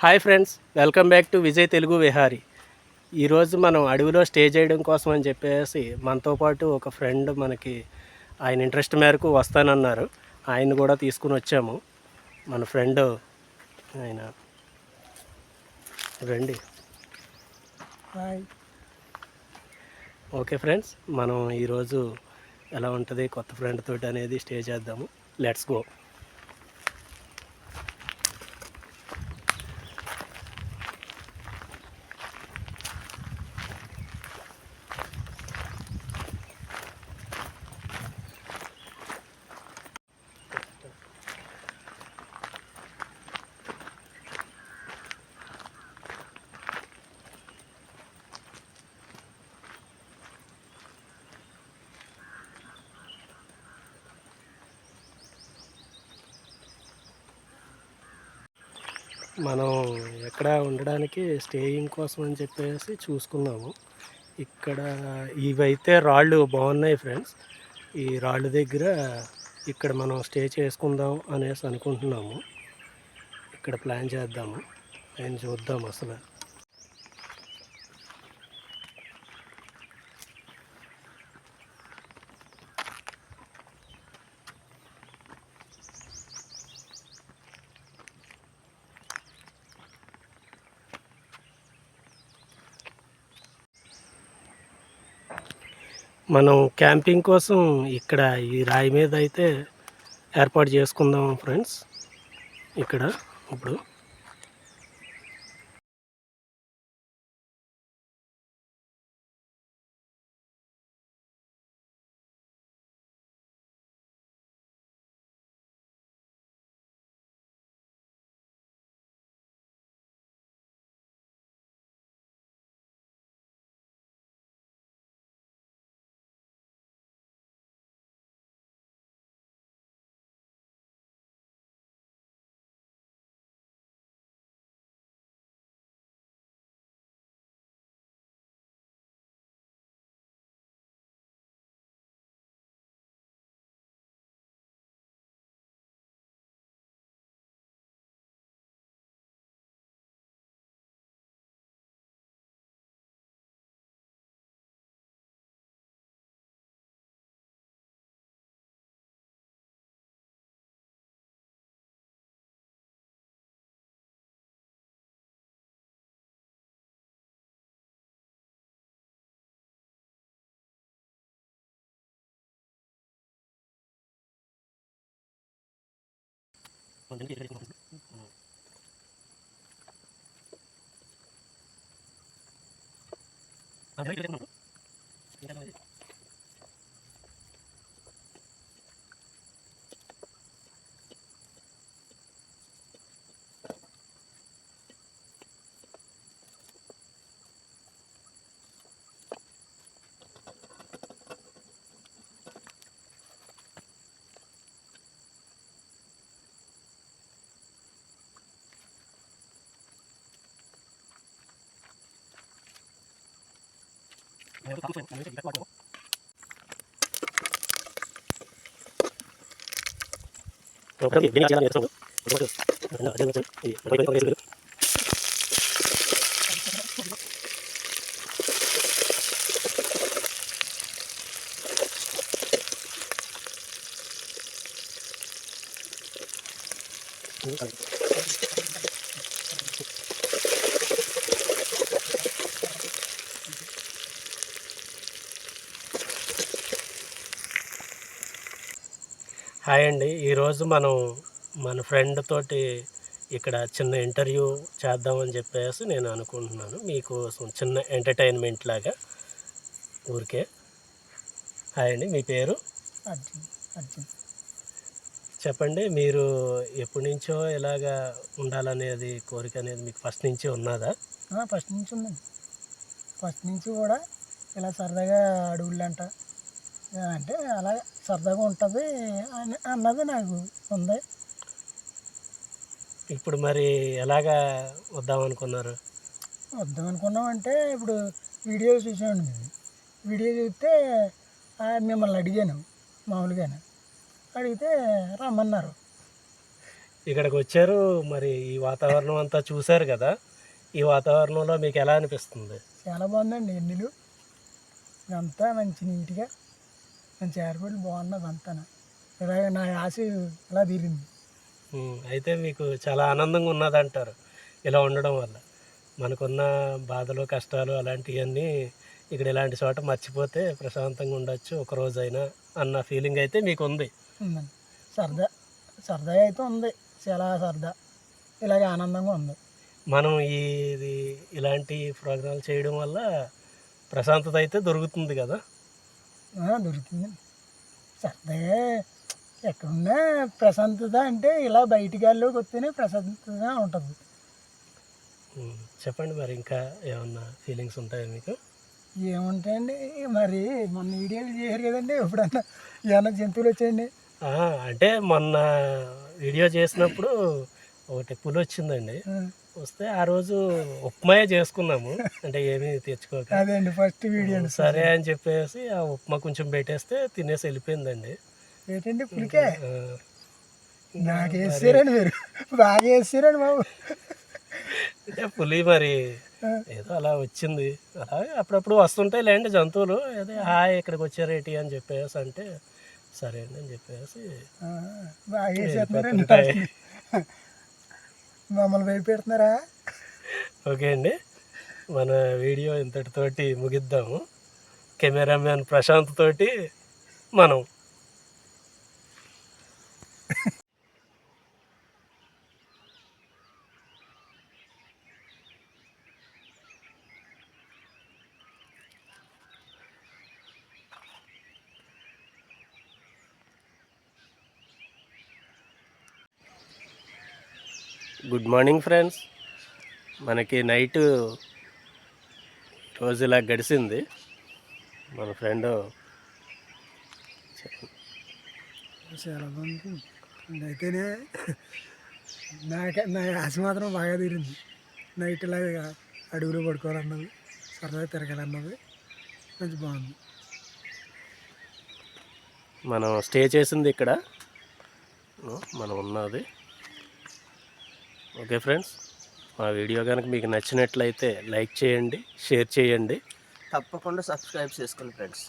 Hi friends, welcome back to Vijay Telugu Vihari. ఈరోజు మనం అడవిలో స్టే చేయడం కోసం అని చెప్పేసి మనతో పాటు ఒక ఫ్రెండ్ మనకి ఆయన ఇంట్రెస్ట్ మేరకు వస్తానన్నారు. ఆయన కూడా తీసుకుని వచ్చాము. మన ఫ్రెండ్ ఆయన రండి. హాయ్. ఓకే ఫ్రెండ్స్, మనం ఈరోజు ఎలా ఉంటుంది కొత్త ఫ్రెండ్ తోటి అనేది స్టే చేద్దాము. Let's go. మనం ఎక్కడ ఉండడానికి స్టేయింగ్ కోసం అని చెప్పేసి చూసుకున్నాము. ఇక్కడ ఇవైతే రాళ్ళు బాగున్నాయి ఫ్రెండ్స్. ఈ రాళ్ళు దగ్గర ఇక్కడ మనం స్టే చేసుకుందాం అనేసి అనుకుంటున్నాము. ఇక్కడ ప్లాన్ చేద్దాము, ఆయన చూద్దాం అసలు. మనం క్యాంపింగ్ కోసం ఇక్కడ ఈ రాయి మీద అయితే ఏర్పాటు చేసుకుందాం ఫ్రెండ్స్. ఇక్కడ ఇప్పుడు హాయ్ అండి. ఈరోజు మనం మన ఫ్రెండ్ తోటి ఇక్కడ చిన్న ఇంటర్వ్యూ చేద్దామని చెప్పేసి నేను అనుకుంటున్నాను. మీకు చిన్న ఎంటర్టైన్మెంట్ లాగా ఊరికే. హాయ్ అండి, మీ పేరు? అర్జున్. చెప్పండి, మీరు ఎప్పటి నుంచో ఇలాగా ఉండాలనేది కోరిక అనేది మీకు ఫస్ట్ నుంచి ఉన్నదా? ఫస్ట్ నుంచి ఉందండి. ఫస్ట్ నుంచి కూడా ఇలా సరదాగా అడవులంట అంటే అలా సరదాగా ఉంటుంది అని అన్నది నాకు ఉంది. ఇప్పుడు మరి ఎలాగా వద్దామనుకున్నారు? వద్దామనుకున్నామంటే ఇప్పుడు వీడియో చూసామండి. వీడియో చూస్తే మిమ్మల్ని అడిగాను, మామూలుగానే అడిగితే రమ్మన్నారు. ఇక్కడికి వచ్చారు, మరి ఈ వాతావరణం అంతా చూశారు కదా, ఈ వాతావరణంలో మీకు ఎలా అనిపిస్తుంది? చాలా బాగుందండి. ఎన్నిలు ఇదంతా మంచి నీట్గా మంచి ఏర్పాట్లు బాగున్నది అంతా. ఇలాగ నా ఆశ ఇలా తీరింది. అయితే మీకు చాలా ఆనందంగా ఉన్నదంటారు ఇలా ఉండడం వల్ల. మనకున్న బాధలు కష్టాలు అలాంటివన్నీ ఇక్కడ ఇలాంటి చోట మర్చిపోతే ప్రశాంతంగా ఉండొచ్చు ఒక రోజైనా అన్న ఫీలింగ్ అయితే మీకు ఉంది. ఉందండి. సరదాగా అయితే ఉంది. చాలా సరదా, ఇలాగ ఆనందంగా ఉంది. మనం ఇలాంటి ప్రోగ్రాంలు చేయడం వల్ల ప్రశాంతత అయితే దొరుకుతుంది కదా. దొరుకుతుందండి. సరదాగా ఎక్కడున్నా ప్రశాంతత అంటే ఇలా బయటి గాల్లోకి వస్తేనే ప్రశాంతతగా ఉంటుంది. చెప్పండి, మరి ఇంకా ఏమన్నా ఫీలింగ్స్ ఉంటాయా మీకు? ఏముంటాయండి, మరి మొన్న వీడియోలు చేశారు కదండి, ఎప్పుడన్నా ఏమన్నా జంతువులు వచ్చాయండి? అంటే మొన్న వీడియో చేసినప్పుడు ఒకటి పులి వచ్చిందండి. వస్తే ఆ రోజు ఉప్మాయే చేసుకున్నాము, అంటే ఏమీ తెచ్చుకోక. అదే అండి ఫస్ట్ వీడియో. సరే అని చెప్పేసి ఆ ఉప్మా కొంచెం పెట్టేస్తే తినేసి వెళ్ళిపోయిందండి. ఏంటండి పులికే? నాకు వేసారండి, మీరు బాగా వేసారండి బాబు. అంటే పులి మరి ఏదో అలా వచ్చింది. అలాగే అప్పుడప్పుడు వస్తుంటాయి లేండి జంతువులు. అదే హాయ్ ఇక్కడికి వచ్చారేటి అని చెప్పేసి అంటే సరే అండి అని చెప్పేసి బాగా వేసేస్తున్నారండి. మమ్మల్ని భయపెడుతున్నారా? ఓకే అండి, మన వీడియో ఇంతటితోటి ముగిద్దాము. కెమెరామ్యాన్ ప్రశాంత్ తోటి మనం గుడ్ మార్నింగ్ ఫ్రెండ్స్. మనకి నైట్ రోజు ఇలా గడిచింది. మన ఫ్రెండ్ చాలా బాగుంది. అయితేనే నా ఆశ మాత్రం బాగా తీరింది. నైట్ ఇలాగా అడుగులో పడుకోవాలన్నది, సరదాగా తిరగాలన్నది కొంచెం బాగుంది. మనం స్టే చేసింది ఇక్కడ మనం ఉన్నది. ఓకే ఫ్రెండ్స్, మా వీడియో కనుక మీకు నచ్చినట్లయితే లైక్ చేయండి, షేర్ చేయండి, తప్పకుండా సబ్స్క్రైబ్ చేసుకోండి ఫ్రెండ్స్.